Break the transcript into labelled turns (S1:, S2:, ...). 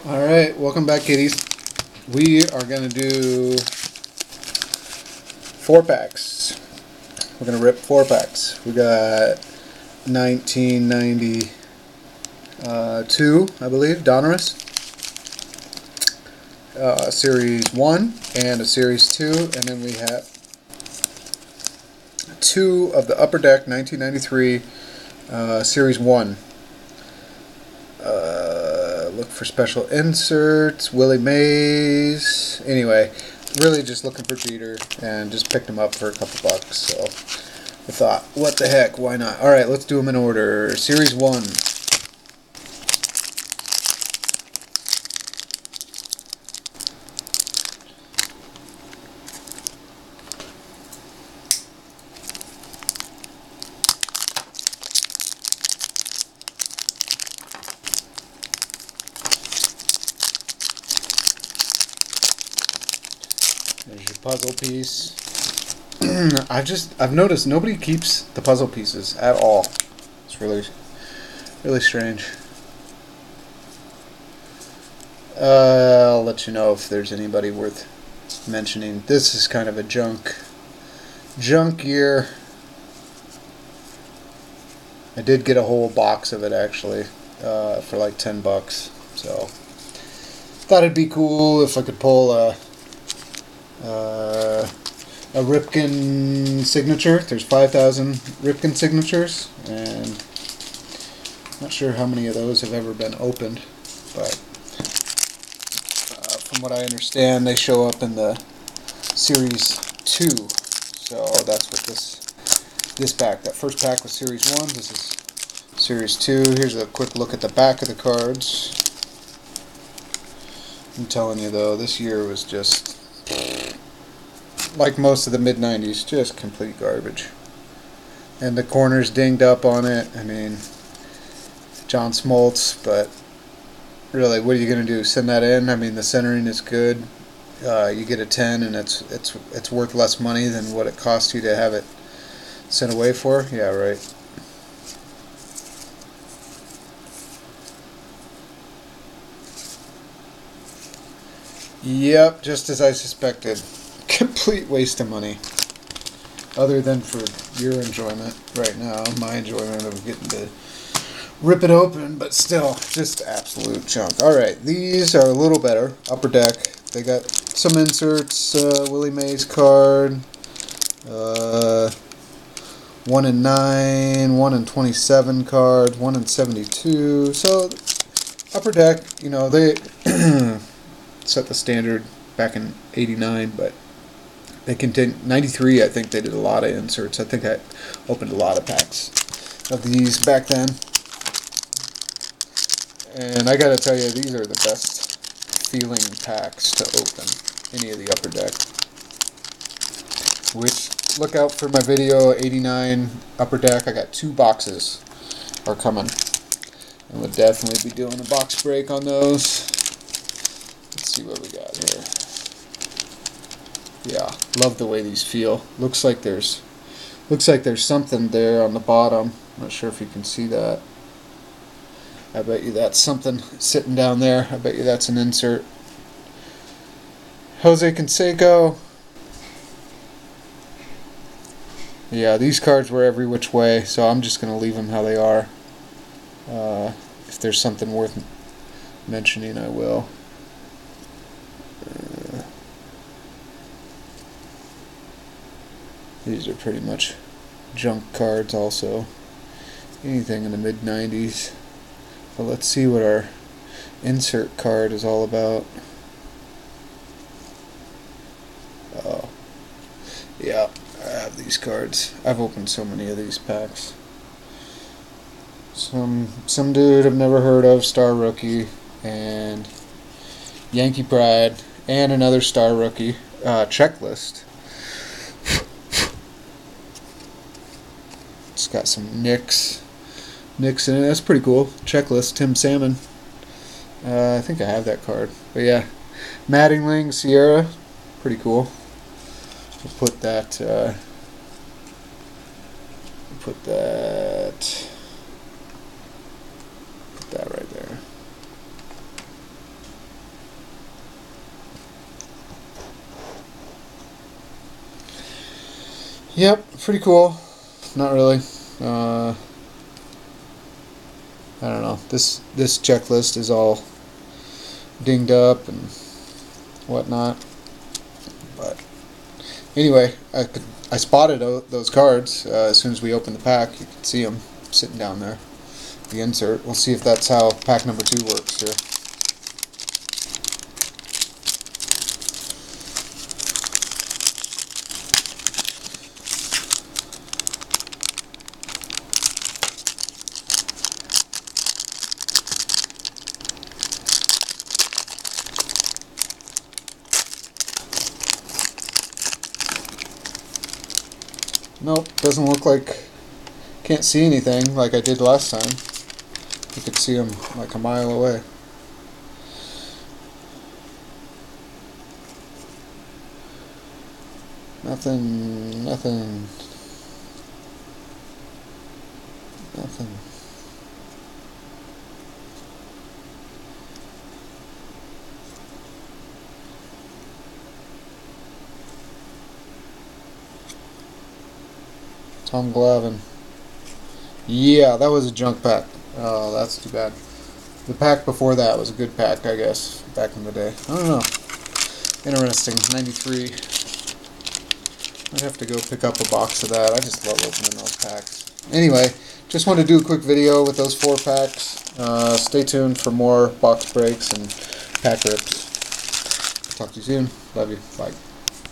S1: Alright, welcome back, kiddies. We are going to do 4-packs. We're going to rip 4-packs. We got 1992, I believe, Donruss. Series 1 and a Series 2, and then we have 2 of the Upper Deck 1993 Series 1. Look for special inserts, Willie Mays. Anyway, really just looking for Jeter and just picked them up for a couple bucks. So I thought, what the heck, why not? Alright, let's do them in order. Series 1. There's your puzzle piece. I've noticed nobody keeps the puzzle pieces at all. It's really strange. I'll let you know if there's anybody worth mentioning. This is kind of a junk year. I did get a whole box of it actually for like $10. So thought it'd be cool if I could pull a Ripken signature. There's 5,000 Ripken signatures, and I'm not sure how many of those have ever been opened, but from what I understand, they show up in the Series 2. So that's what this pack. That first pack was Series 1. This is Series 2. Here's a quick look at the back of the cards. I'm telling you though, this year was just, like most of the mid-90s, just complete garbage. And the corner's dinged up on it. I mean, John Smoltz, but really, what are you going to do? Send that in? I mean, the centering is good. You get a 10, and it's worth less money than what it cost you to have it sent away for. Yeah, right. Yep, just as I suspected. Complete waste of money. Other than for your enjoyment right now, my enjoyment of getting to rip it open, but still, just absolute junk. Alright, these are a little better. Upper Deck. They got some inserts, Willie Mays card, 1 in 9, 1 in 27 card, 1 in 72. So, Upper Deck, you know, they set the standard back in '89, but they continued. '93, I think they did a lot of inserts. I think I opened a lot of packs of these back then. And I gotta tell you, these are the best feeling packs to open, any of the Upper Deck. Which, look out for my video, '89 Upper Deck. I got 2 boxes are coming. And we'll definitely be doing a box break on those. Let's see what we got here. Yeah, love the way these feel. Looks like there's something there on the bottom. Not sure if you can see that. I bet you that's something sitting down there. I bet you that's an insert. Jose Canseco. Yeah, these cards were every which way, so I'm just going to leave them how they are. If there's something worth mentioning, I will. These are pretty much junk cards also. Anything in the mid-90s. But let's see what our insert card is all about. Oh. Yeah, I have these cards. I've opened so many of these packs. Some dude I've never heard of, Star Rookie, and Yankee Pride, and another Star Rookie. Checklist. It's got some Knicks in it. That's pretty cool. Checklist, Tim Salmon. I think I have that card. But yeah, Mattingly, Sierra, pretty cool. We'll put that. Put that right there. Yep, pretty cool. Not really. I don't know. This checklist is all dinged up and whatnot. But anyway, I spotted those cards as soon as we opened the pack. You can see them sitting down there. The insert. We'll see if that's how pack number 2 works here. Nope, doesn't look like, can't see anything like I did last time. You could see them like a mile away. Nothing. Tom Glavine. Yeah, that was a junk pack. Oh, that's too bad. The pack before that was a good pack, I guess, back in the day. I don't know. Interesting. 93. I'd have to go pick up a box of that. I just love opening those packs. Anyway, just wanted to do a quick video with those 4 packs. Stay tuned for more box breaks and pack rips. Talk to you soon. Love you. Bye.